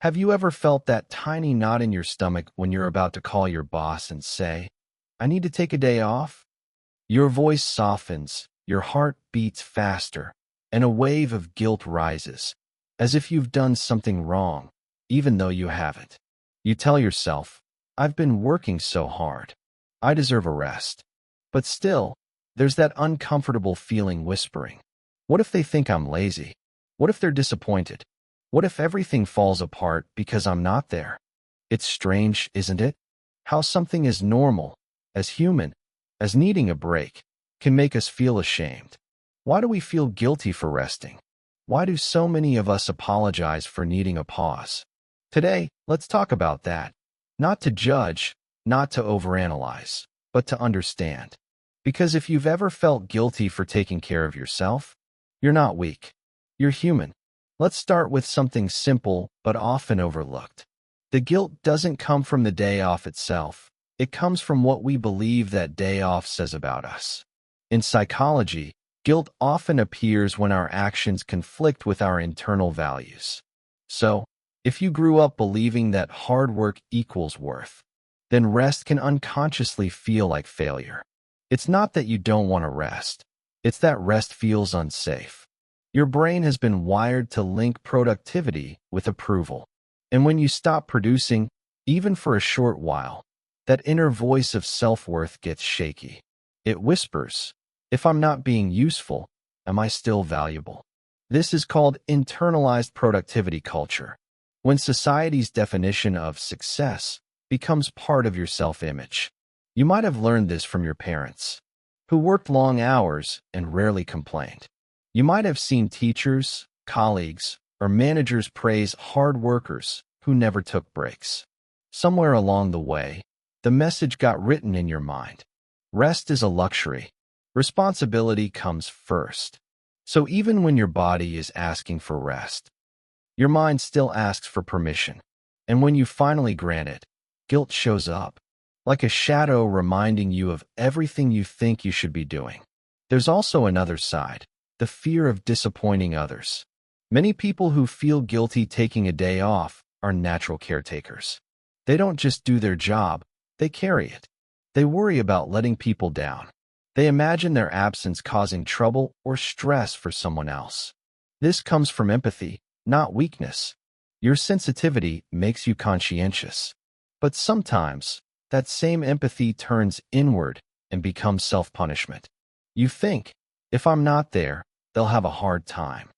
Have you ever felt that tiny knot in your stomach when you're about to call your boss and say, "I need to take a day off"? Your voice softens, your heart beats faster, and a wave of guilt rises, as if you've done something wrong, even though you haven't. You tell yourself, "I've been working so hard. I deserve a rest." But still, there's that uncomfortable feeling whispering. What if they think I'm lazy? What if they're disappointed? What if everything falls apart because I'm not there? It's strange, isn't it? How something as normal, as human, as needing a break, can make us feel ashamed. Why do we feel guilty for resting? Why do so many of us apologize for needing a pause? Today, let's talk about that. Not to judge, not to overanalyze, but to understand. Because if you've ever felt guilty for taking care of yourself, you're not weak. You're human. Let's start with something simple but often overlooked. The guilt doesn't come from the day off itself. It comes from what we believe that day off says about us. In psychology, guilt often appears when our actions conflict with our internal values. So, if you grew up believing that hard work equals worth, then rest can unconsciously feel like failure. It's not that you don't want to rest. It's that rest feels unsafe. Your brain has been wired to link productivity with approval. And when you stop producing, even for a short while, that inner voice of self-worth gets shaky. It whispers, "If I'm not being useful, am I still valuable?" This is called internalized productivity culture, when society's definition of success becomes part of your self-image. You might have learned this from your parents, who worked long hours and rarely complained. You might have seen teachers, colleagues, or managers praise hard workers who never took breaks. Somewhere along the way, the message got written in your mind. Rest is a luxury. Responsibility comes first. So even when your body is asking for rest, your mind still asks for permission. And when you finally grant it, guilt shows up, like a shadow reminding you of everything you think you should be doing. There's also another side, the fear of disappointing others. Many people who feel guilty taking a day off are natural caretakers. They don't just do their job, they carry it. They worry about letting people down. They imagine their absence causing trouble or stress for someone else. This comes from empathy, not weakness. Your sensitivity makes you conscientious. But sometimes, that same empathy turns inward and becomes self-punishment. You think, "If I'm not there, they'll have a hard time."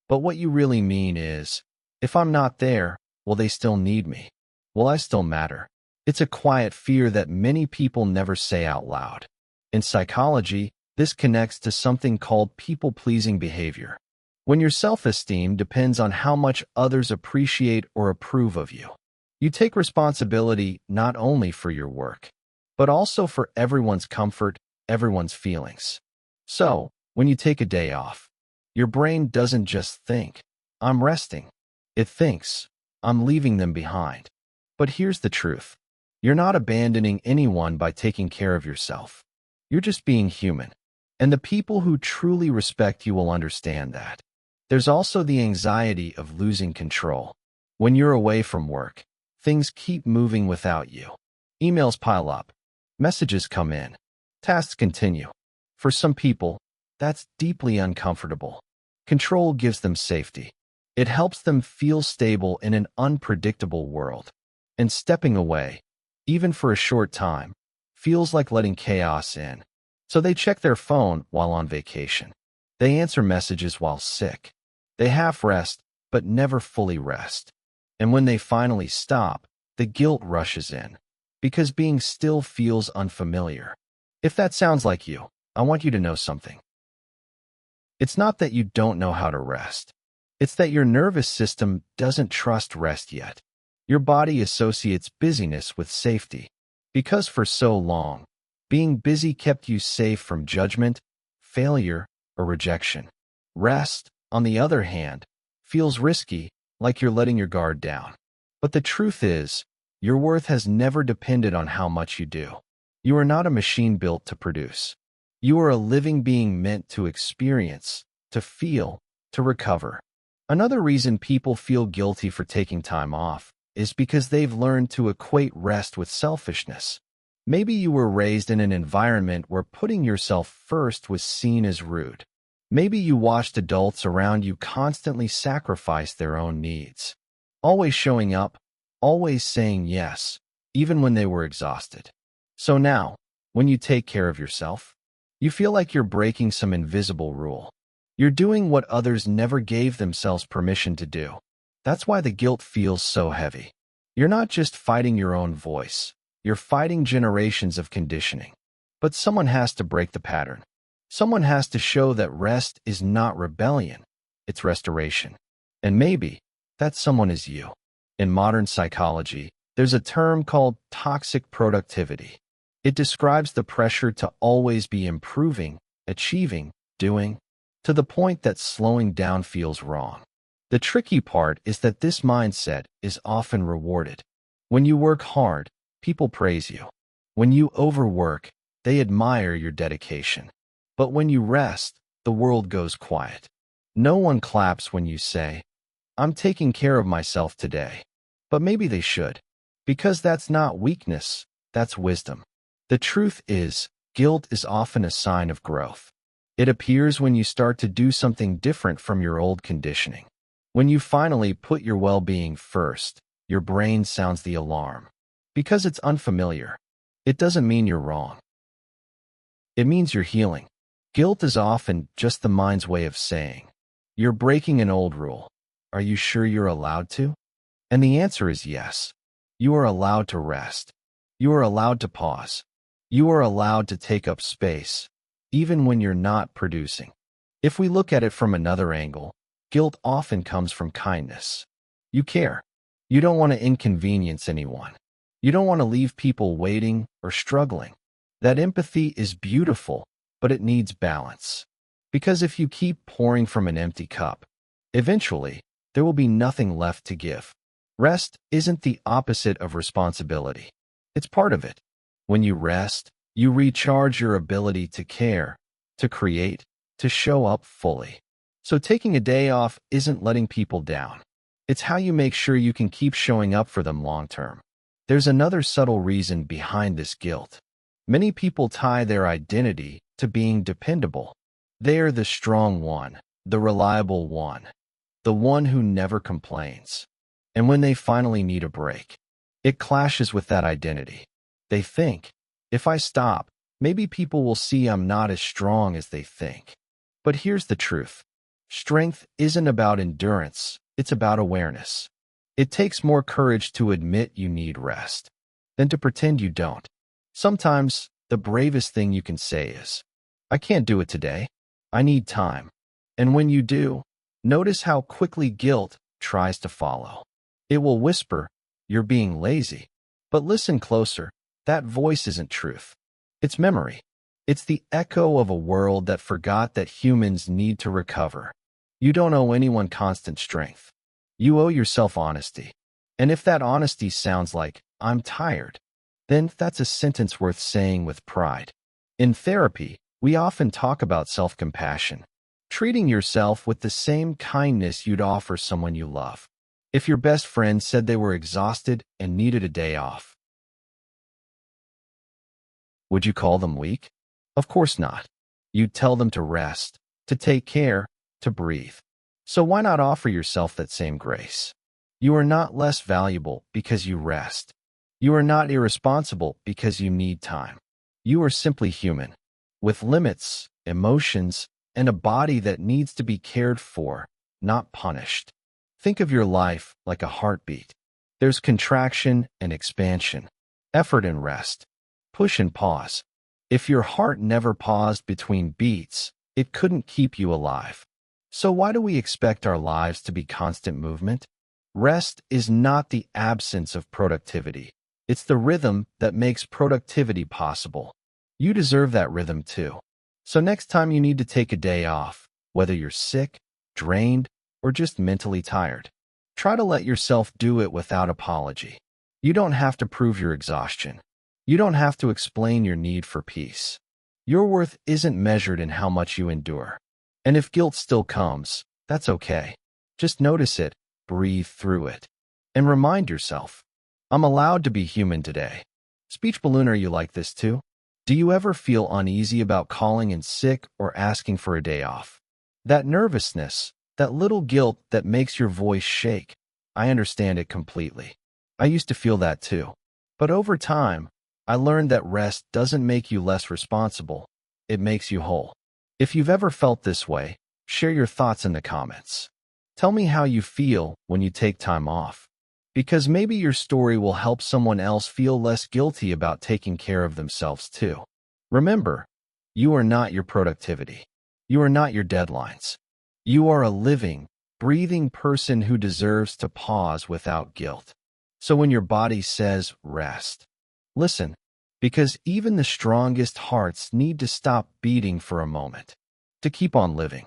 But what you really mean is, "If I'm not there, will they still need me? Will I still matter?" It's a quiet fear that many people never say out loud. In psychology, this connects to something called people-pleasing behavior. When your self-esteem depends on how much others appreciate or approve of you, you take responsibility not only for your work, but also for everyone's comfort, everyone's feelings. So, when you take a day off, your brain doesn't just think, "I'm resting." It thinks, "I'm leaving them behind." But here's the truth. You're not abandoning anyone by taking care of yourself. You're just being human. And the people who truly respect you will understand that. There's also the anxiety of losing control. When you're away from work, things keep moving without you. Emails pile up. Messages come in. Tasks continue. For some people, that's deeply uncomfortable. Control gives them safety. It helps them feel stable in an unpredictable world. And stepping away, even for a short time, feels like letting chaos in. So they check their phone while on vacation. They answer messages while sick. They half rest, but never fully rest. And when they finally stop, the guilt rushes in, because being still feels unfamiliar. If that sounds like you, I want you to know something. It's not that you don't know how to rest. It's that your nervous system doesn't trust rest yet. Your body associates busyness with safety, because for so long, being busy kept you safe from judgment, failure, or rejection. Rest, on the other hand, feels risky, like you're letting your guard down. But the truth is, your worth has never depended on how much you do. You are not a machine built to produce. You are a living being meant to experience, to feel, to recover. Another reason people feel guilty for taking time off is because they've learned to equate rest with selfishness. Maybe you were raised in an environment where putting yourself first was seen as rude. Maybe you watched adults around you constantly sacrifice their own needs, always showing up, always saying yes, even when they were exhausted. So now, when you take care of yourself, you feel like you're breaking some invisible rule. You're doing what others never gave themselves permission to do. That's why the guilt feels so heavy. You're not just fighting your own voice, you're fighting generations of conditioning. But someone has to break the pattern. Someone has to show that rest is not rebellion, it's restoration. And maybe that someone is you. In modern psychology, there's a term called toxic productivity. It describes the pressure to always be improving, achieving, doing, to the point that slowing down feels wrong. The tricky part is that this mindset is often rewarded. When you work hard, people praise you. When you overwork, they admire your dedication. But when you rest, the world goes quiet. No one claps when you say, "I'm taking care of myself today." But maybe they should. Because that's not weakness, that's wisdom. The truth is, guilt is often a sign of growth. It appears when you start to do something different from your old conditioning. When you finally put your well-being first, your brain sounds the alarm. Because it's unfamiliar, it doesn't mean you're wrong. It means you're healing. Guilt is often just the mind's way of saying, "You're breaking an old rule. Are you sure you're allowed to?" And the answer is yes. You are allowed to rest. You are allowed to pause. You are allowed to take up space, even when you're not producing. If we look at it from another angle, guilt often comes from kindness. You care. You don't want to inconvenience anyone. You don't want to leave people waiting or struggling. That empathy is beautiful, but it needs balance. Because if you keep pouring from an empty cup, eventually, there will be nothing left to give. Rest isn't the opposite of responsibility. It's part of it. When you rest, you recharge your ability to care, to create, to show up fully. So taking a day off isn't letting people down. It's how you make sure you can keep showing up for them long term. There's another subtle reason behind this guilt. Many people tie their identity to being dependable. They're the strong one, the reliable one, the one who never complains. And when they finally need a break, it clashes with that identity. They think, if I stop, maybe people will see I'm not as strong as they think. But here's the truth. Strength isn't about endurance, it's about awareness. It takes more courage to admit you need rest than to pretend you don't. Sometimes, the bravest thing you can say is, "I can't do it today. I need time." And when you do, notice how quickly guilt tries to follow. It will whisper, "You're being lazy." But listen closer, that voice isn't truth. It's memory. It's the echo of a world that forgot that humans need to recover. You don't owe anyone constant strength. You owe yourself honesty. And if that honesty sounds like, "I'm tired," then that's a sentence worth saying with pride. In therapy, we often talk about self-compassion, treating yourself with the same kindness you'd offer someone you love. If your best friend said they were exhausted and needed a day off, would you call them weak? Of course not. You'd tell them to rest, to take care, to breathe. So why not offer yourself that same grace? You are not less valuable because you rest. You are not irresponsible because you need time. You are simply human, with limits, emotions, and a body that needs to be cared for, not punished. Think of your life like a heartbeat. There's contraction and expansion, effort and rest, push and pause. If your heart never paused between beats, it couldn't keep you alive. So why do we expect our lives to be constant movement? Rest is not the absence of productivity. It's the rhythm that makes productivity possible. You deserve that rhythm too. So next time you need to take a day off, whether you're sick, drained, or just mentally tired, try to let yourself do it without apology. You don't have to prove your exhaustion. You don't have to explain your need for peace. Your worth isn't measured in how much you endure. And if guilt still comes, that's okay. Just notice it, breathe through it, and remind yourself, I'm allowed to be human today. Speech balloon, are you like this too? Do you ever feel uneasy about calling in sick or asking for a day off? That nervousness, that little guilt that makes your voice shake, I understand it completely. I used to feel that too. But over time, I learned that rest doesn't make you less responsible. It makes you whole. If you've ever felt this way, share your thoughts in the comments. Tell me how you feel when you take time off, because maybe your story will help someone else feel less guilty about taking care of themselves too. Remember, you are not your productivity. You are not your deadlines. You are a living, breathing person who deserves to pause without guilt. So when your body says rest, listen, because even the strongest hearts need to stop beating for a moment to keep on living.